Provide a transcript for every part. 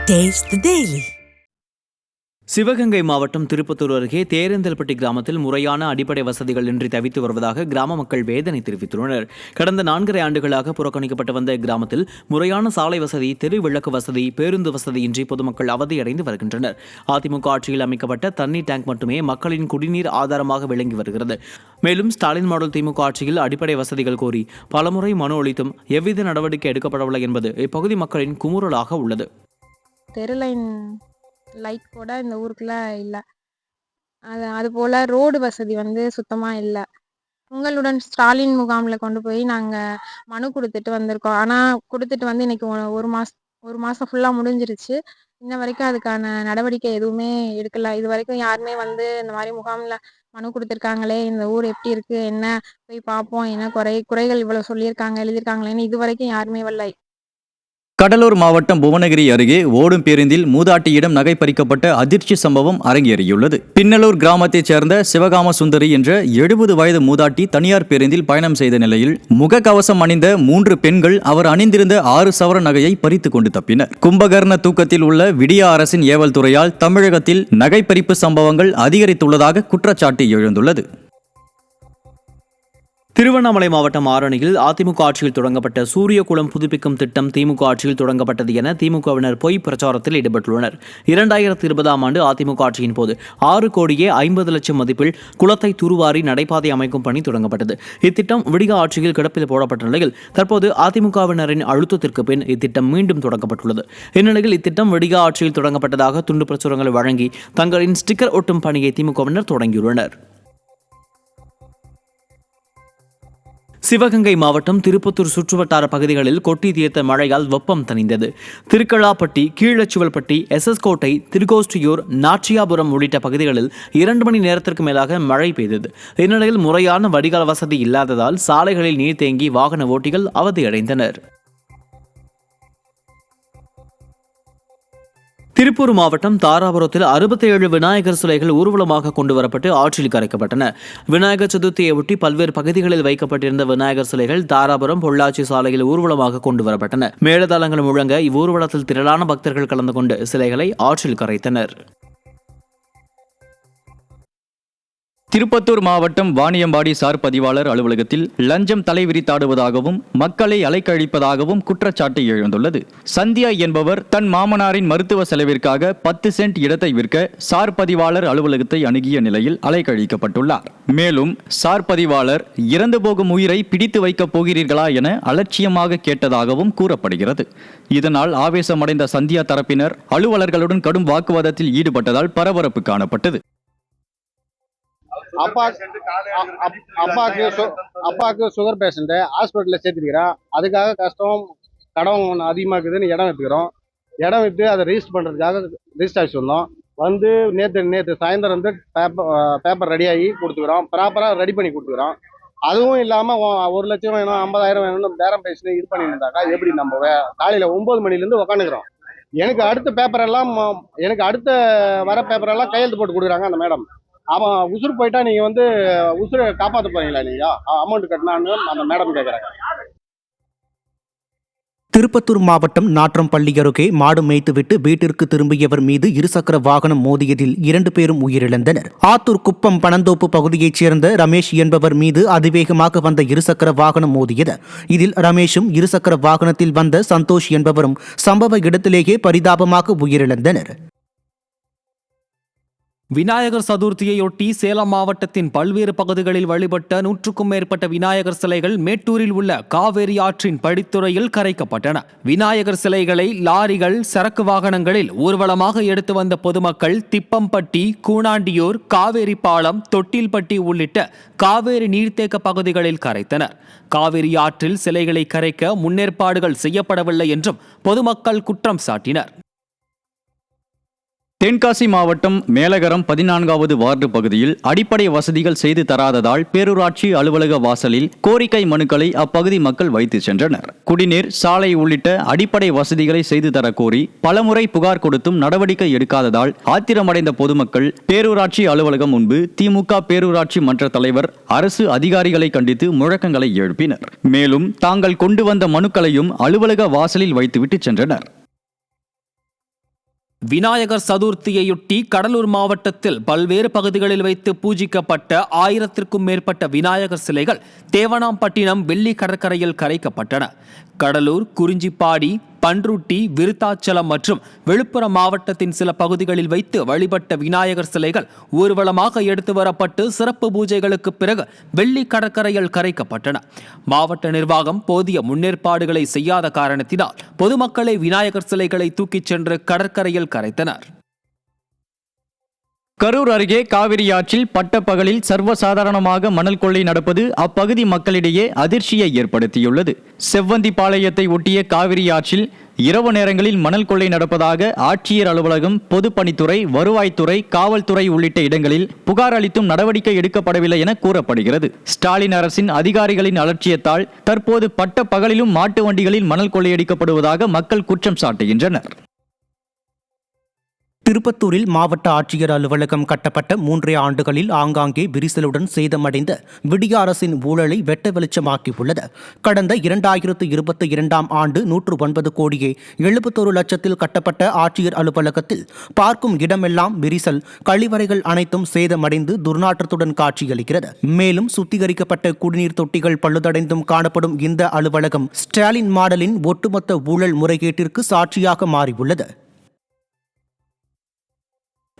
Taste the Daily. Sivaganga மாவட்டம் திருப்பத்தூர் அருகே தேரந்தல்பட்டி கிராமத்தில் முறையான அடிப்படை வசதிகள் இன்றி தவித்து வருவதாக கிராம மக்கள் வேதனை தெரிவித்துள்ளனர். கடந்த 4.5 ஆண்டுகளாக புறக்கணிக்கப்பட்டு வந்த கிராமத்தில் முறையான சாலை வசதி, தெரு விளக்கு வசதி, பேருந்து வசதியின்றி பொதுமக்கள் அவதியடைந்து வருகின்றனர். அதிமுக ஆட்சியில் அமைக்கப்பட்ட தண்ணீர் டேங்க் மட்டுமே மக்களின் குடிநீர் ஆதாரமாக விளங்கி வருகிறது. மேலும் ஸ்டாலின் மாடல் திமுக ஆட்சியில் அடிப்படை வசதிகள் கோரி பலமுறை மனு அளித்தும் எவ்வித நடவடிக்கை எடுக்கப்படவில்லை என்பது இப்பகுதி மக்களின் குமுறலாக உள்ளது. லைட் கூட இந்த ஊருக்குள்ள இல்லை. அது போல் ரோடு வசதி சுத்தமாக இல்லை. உங்களுடன் ஸ்டாலின் முகாமில் கொண்டு போய் நாங்கள் மனு கொடுத்துட்டு வந்திருக்கோம். ஆனால் கொடுத்துட்டு இன்னைக்கு ஒரு மாதம் ஃபுல்லாக முடிஞ்சிருச்சு. இன்ன வரைக்கும் அதுக்கான நடவடிக்கை எதுவுமே எடுக்கல. இது வரைக்கும் யாருமே இந்த மாதிரி முகாமில் மனு கொடுத்துருக்காங்களே, இந்த ஊர் எப்படி இருக்குது, என்ன போய் பார்ப்போம், என்ன குறைகள் இவ்வளோ சொல்லியிருக்காங்க எழுதியிருக்காங்களேன்னு இது வரைக்கும் யாருமே வரல. கடலூர் மாவட்டம் புவனகிரி அருகே ஓடும் பேருந்தில் மூதாட்டியிடம் நகை பறிக்கப்பட்ட அதிர்ச்சி சம்பவம் அரங்கேறியுள்ளது. பின்னலூர் கிராமத்தைச் சேர்ந்த சிவகாம சுந்தரி என்ற 70 வயது மூதாட்டி தனியார் பேருந்தில் பயணம் செய்த நிலையில் முகக்கவசம் அணிந்த 3 பெண்கள் அவர் அணிந்திருந்த 6 சவர நகையை பறித்துக் கொண்டு தப்பினர். கும்பகர்ண தூக்கத்தில் உள்ள விடியா அரசின் ஏவல் துறையால் தமிழகத்தில் நகை பறிப்பு சம்பவங்கள் அதிகரித்துள்ளதாக குற்றச்சாட்டு எழுந்துள்ளது. திருவண்ணாமலை மாவட்டம் ஆரணியில் அதிமுக ஆட்சியில் தொடங்கப்பட்ட சூரியகுளம் புதுப்பிக்கும் திட்டம் திமுக ஆட்சியில் தொடங்கப்பட்டது என திமுகவினர் பொய் பிரச்சாரத்தில் ஈடுபட்டுள்ளனர். 2020ஆம் ஆண்டு அதிமுக ஆட்சியின் போது 6,50,00,000 மதிப்பில் குளத்தை தூர்வாரி நடைபாதை அமைக்கும் பணி தொடங்கப்பட்டது. இத்திட்டம் விடிக ஆட்சியில் கிடப்பில் போடப்பட்ட நிலையில் தற்போது அதிமுகவினரின் அழுத்தத்திற்கு பின் இத்திட்டம் மீண்டும் தொடங்கப்பட்டுள்ளது. இந்நிலையில் இத்திட்டம் விடிக ஆட்சியில் தொடங்கப்பட்டதாக துண்டு பிரசுரங்களை வழங்கி தங்களின் ஸ்டிக்கர் ஒட்டும் பணியை திமுகவினர் தொடங்கியுள்ளனர். சிவகங்கை மாவட்டம் திருப்பத்தூர் சுற்றுவட்டார பகுதிகளில் கொட்டி தீர்த்த மழையால் வெப்பம் தணிந்தது. திருக்கழாப்பட்டி, கீழச்சுவல்பட்டி, SS கோட்டை, திருக்கோஷ்டியூர், நாச்சியாபுரம் உள்ளிட்ட பகுதிகளில் 2 மணி நேரத்திற்கு மேலாக மழை பெய்தது. இந்நிலையில் முறையான வடிகால் வசதி இல்லாததால் சாலைகளில் நீர் தேங்கி வாகன ஓட்டிகள் அவதியடைந்தனர். திருப்பூர் மாவட்டம் தாராபுரத்தில் 67 விநாயகர் சிலைகள் ஊர்வலமாக கொண்டுவரப்பட்டு ஆற்றில் கரைக்கப்பட்டன. விநாயகர் சதுர்த்தியை ஒட்டி பல்வேறு பகுதிகளில் வைக்கப்பட்டிருந்த விநாயகர் சிலைகள் தாராபுரம் பொள்ளாச்சி சாலையில் ஊர்வலமாக கொண்டுவரப்பட்டன. மேளதாளங்கள் முழங்க இவ்வூர்வலத்தில் திரளான பக்தர்கள் கலந்து கொண்டு சிலைகளை ஆற்றில் கரைத்தனர். திருப்பத்தூர் மாவட்டம் வாணியம்பாடி சார் பதிவாளர் அலுவலகத்தில் லஞ்சம் தலைவிரித்தாடுவதாகவும் மக்களை அலைக்கழிப்பதாகவும் குற்றச்சாட்டு எழுந்துள்ளது. சந்தியா என்பவர் தன் மாமனாரின் மருத்துவ செலவிற்காக 10 சென்ட் இடத்தை விற்க சார் பதிவாளர் அலுவலகத்தை அணுகிய நிலையில் அலைக்கழிக்கப்பட்டுள்ளார். மேலும் சார் பதிவாளர் இறந்து போகும் உயிரை பிடித்து வைக்கப் போகிறீர்களா என அலட்சியமாக கேட்டதாகவும் கூறப்படுகிறது. இதனால் ஆவேசமடைந்த சந்தியா தரப்பினர் அலுவலர்களுடன் கடும் வாக்குவாதத்தில் ஈடுபட்டதால் பரபரப்பு காணப்பட்டது. அப்பாவுக்கு சுகர் பேஷண்ட்டு ஹாஸ்பிட்டலில் சேர்த்துருக்கிறோம். அதுக்காக கடன் அதிகமாக இருக்குதுன்னு இடம் விற்றுக்கிறோம். இடம் விற்று அதை ரெஜிஸ்டர் பண்ணுறதுக்காக ரெஜிஸ்டர் ஆகி சொன்னோம். நேற்று சாயந்தரம் பேப்பர் ரெடியாகி கொடுத்துக்கிறோம். ப்ராப்பராக ரெடி பண்ணி கொடுத்துக்கிறோம். அதுவும் இல்லாமல் 1 லட்சம் வேணும், 50,000 வேணும்னு பேரம் பேசி இது பண்ணியிருந்தாக்கா எப்படி நம்ம காலையில் 9 மணிலேருந்து உக்காந்துக்கிறோம். எனக்கு அடுத்த வர பேப்பரெல்லாம் கையெழுத்து போட்டு கொடுக்குறாங்க அந்த மேடம். அவன் உசுறு போயிட்டா நீங்கள் உசுரை காப்பாற்ற போறீங்களா? நீங்கள் அமௌண்ட் கட்டினான்னு அந்த மேடம் கேட்குறாங்க. திருப்பத்தூர் மாவட்டம் நாற்றம்பள்ளி அருகே மாடு மேய்த்துவிட்டு வீட்டிற்கு திரும்பியவர் மீது இருசக்கர வாகனம் மோதியதில் 2 பேரும் உயிரிழந்தனர். ஆத்தூர் குப்பம் பனந்தோப்பு பகுதியைச் சேர்ந்த ரமேஷ் என்பவர் மீது அதிவேகமாக வந்த இருசக்கர வாகனம் மோதியது. இதில் ரமேஷும் இருசக்கர வாகனத்தில் வந்த சந்தோஷ் என்பவரும் சம்பவ இடத்திலேயே பரிதாபமாக உயிரிழந்தனர். விநாயகர் சதுர்த்தியையொட்டி சேலம் மாவட்டத்தின் பல்வேறு பகுதிகளில் வழிபட்ட 100க்கும் மேற்பட்ட விநாயகர் சிலைகள் மேட்டூரில் உள்ள காவேரி ஆற்றின் படித்துறையில் கரைக்கப்பட்டன. விநாயகர் சிலைகளை லாரிகள், சரக்கு வாகனங்களில் ஊர்வலமாக எடுத்து வந்த பொதுமக்கள் திப்பம்பட்டி, கூனாண்டியூர், காவேரி பாலம், தொட்டில்பட்டி உள்ளிட்ட காவேரி நீர்த்தேக்க பகுதிகளில் கரைத்தனர். காவேரி ஆற்றில் சிலைகளை கரைக்க முன்னேற்பாடுகள் செய்யப்படவில்லை என்றும் பொதுமக்கள் குற்றம் சாட்டினர். தென்காசி மாவட்டம் மேலகரம் 14வது வார்டு பகுதியில் அடிப்படை வசதிகள் செய்து தராததால் பேரூராட்சி அலுவலக வாசலில் கோரிக்கை மனுக்களை அப்பகுதி மக்கள் வைத்து சென்றனர். குடிநீர், சாலை உள்ளிட்ட அடிப்படை வசதிகளை செய்து தர கோரி பலமுறை புகார் கொடுத்தும் நடவடிக்கை எடுக்காததால் ஆத்திரமடைந்த பொதுமக்கள் பேரூராட்சி அலுவலகம் முன்பு திமுக பேரூராட்சி மன்ற தலைவர், அரசு அதிகாரிகளை கண்டித்து முழக்கங்களை எழுப்பினர். மேலும் தாங்கள் கொண்டு வந்த மனுக்களையும் அலுவலக வாசலில் வைத்துவிட்டு சென்றனர். விநாயகர் சதுர்த்தியையொட்டி கடலூர் மாவட்டத்தில் பல்வேறு பகுதிகளில் வைத்து பூஜிக்கப்பட்ட 1000க்கும் மேற்பட்ட விநாயகர் சிலைகள் தேவனாம்பட்டினம் வெள்ளி கடற்கரையில் கரைக்கப்பட்டன. கடலூர், குறிஞ்சிப்பாடி, பன்ருட்டி, விருத்தாச்சலம் மற்றும் விழுப்புரம் மாவட்டத்தின் சில பகுதிகளில் வைத்து வழிபட்ட விநாயகர் சிலைகள் ஊர்வலமாக எடுத்து வரப்பட்டு சிறப்பு பூஜைகளுக்கு பிறகு வெள்ளி கடற்கரையில் கரைக்கப்பட்டன. மாவட்ட நிர்வாகம் போதிய முன்னேற்பாடுகளை செய்யாத காரணத்தினால் பொதுமக்களை விநாயகர் சிலைகளை தூக்கிச் சென்று கடற்கரையில் கரைத்தனர். கரூர் அருகே காவிரி ஆற்றில் பட்டப்பகலில் சர்வசாதாரணமாக மணல் கொள்ளை நடப்பது அப்பகுதி மக்களிடையே அதிர்ச்சியை ஏற்படுத்தியுள்ளது. செவ்வந்திபாளையத்தை ஒட்டிய காவிரி ஆற்றில் இரவு நேரங்களில் மணல் கொள்ளை நடப்பதாக ஆட்சியர் அலுவலகம், பொதுப்பணித்துறை, வருவாய்த்துறை, காவல்துறை உள்ளிட்ட இடங்களில் புகார் அளித்தும் நடவடிக்கை எடுக்கப்படவில்லை என கூறப்படுகிறது. ஸ்டாலின் அரசின் அதிகாரிகளின் அலட்சியத்தால் தற்போது பட்ட பகலிலும் மாட்டு வண்டிகளில் மணல் கொள்ளையடிக்கப்படுவதாக மக்கள் குற்றம் சாட்டுகின்றனர். திருப்பத்தூரில் மாவட்ட ஆட்சியர் அலுவலகம் கட்டப்பட்ட 3 ஆண்டுகளில் ஆங்காங்கே விரிசலுடன் சேதமடைந்த விடிய அரசின் ஊழலை வெட்ட வெளிச்சமாக்கியுள்ளது. கடந்த 2022ஆம் ஆண்டு 109 கோடியே 71 லட்சத்தில் கட்டப்பட்ட ஆட்சியர் அலுவலகத்தில் பார்க்கும் இடமெல்லாம் விரிசல், கழிவறைகள் அனைத்தும் சேதமடைந்து துர்நாற்றத்துடன் காட்சியளிக்கிறது. மேலும் சுத்திகரிக்கப்பட்ட குடிநீர் தொட்டிகள் பழுதடைந்தும் காணப்படும் இந்த அலுவலகம் ஸ்டாலின் மாடலின் ஒட்டுமொத்த ஊழல் முறைகேட்டிற்கு சாட்சியாக மாறியுள்ளது.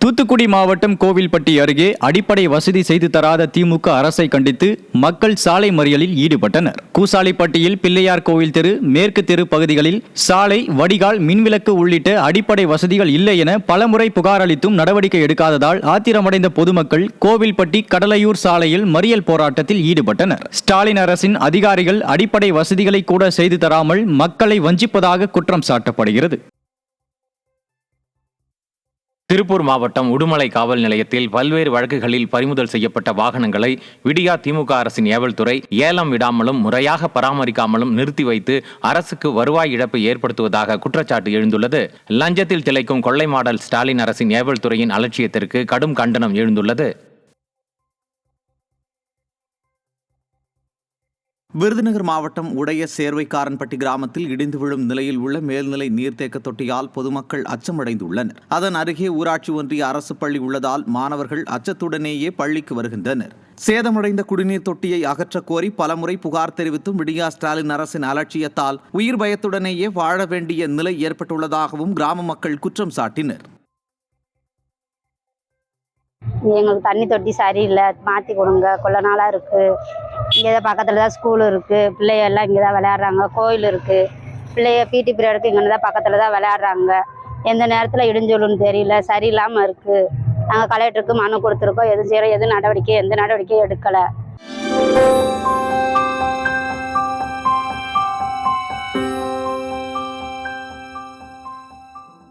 தூத்துக்குடி மாவட்டம் கோவில்பட்டி அருகே அடிப்படை வசதி செய்து தராத திமுக அரசை கண்டித்து மக்கள் சாலை மறியலில் ஈடுபட்டனர். கூசாலிப்பட்டியில் பிள்ளையார் கோவில் தெரு, மேற்கு தெரு பகுதிகளில் சாலை, வடிகால், மின்விளக்கு உள்ளிட்ட அடிப்படை வசதிகள் இல்லை என பலமுறை புகார் அளித்தும் நடவடிக்கை எடுக்காததால் ஆத்திரமடைந்த பொதுமக்கள் கோவில்பட்டி கடலையூர் சாலையில் மறியல் போராட்டத்தில் ஈடுபட்டனர். ஸ்டாலின் அரசின் அதிகாரிகள் அடிப்படை வசதிகளை கூட செய்து தராமல் மக்களை வஞ்சிப்பதாக குற்றம் சாட்டப்படுகிறது. திருப்பூர் மாவட்டம் உடுமலை காவல் நிலையத்தில் பல்வேறு வழக்குகளில் பறிமுதல் செய்யப்பட்ட வாகனங்களை விடியா திமுக அரசின் ஏவல்துறை ஏலம் விடாமலும் முறையாக பராமரிக்காமலும் நிறுத்தி வைத்து அரசுக்கு வருவாய் இழப்பை ஏற்படுத்துவதாக குற்றச்சாட்டு எழுந்துள்ளது. லஞ்சத்தில் திளைக்கும் கொள்ளை மாடல் ஸ்டாலின் அரசின் ஏவல்துறையின் அலட்சியத்திற்கு கடும் கண்டனம் எழுந்துள்ளது. விருதுநகர் மாவட்டம் உடைய சேர்வைக்காரன்பட்டி கிராமத்தில் இடிந்து விழும் நிலையில் உள்ள மேல்நிலை நீர்த்தேக்க தொட்டியால் பொதுமக்கள் அச்சமடைந்துள்ளனர். அதன் அருகே ஊராட்சி ஒன்றிய அரசு பள்ளி உள்ளதால் மாணவர்கள் அச்சத்துடனேயே பள்ளிக்கு வருகின்றனர். சேதமடைந்த குடிநீர் தொட்டியை அகற்ற கோரி பலமுறை புகார் தெரிவித்தும் விடியா ஸ்டாலின் அரசின் அலட்சியத்தால் உயிர் பயத்துடனேயே வாழ வேண்டிய நிலை ஏற்பட்டுள்ளதாகவும் கிராம மக்கள் குற்றம் சாட்டினர். எங்களுக்கு தண்ணி தொட்டி சரியில்லை, மாற்றி கொடுங்க, கொள்ள நாளாக இருக்குது. இங்கே தான் பக்கத்தில் தான் ஸ்கூல் இருக்குது, பிள்ளைய எல்லாம் இங்கே தான் விளையாடுறாங்க, கோயில் இருக்குது, பிள்ளைய பிடி பீரியடுக்கு இங்கே தான் பக்கத்தில் தான் விளையாடுறாங்க. எந்த நேரத்தில் இடிஞ்சொல்லுன்னு தெரியல, சரியில்லாமல் இருக்குது. நாங்கள் கலெக்டருக்கு மனு கொடுத்துருக்கோம், எதுவும் செய்கிறோம், எந்த நடவடிக்கையும் எடுக்கலை.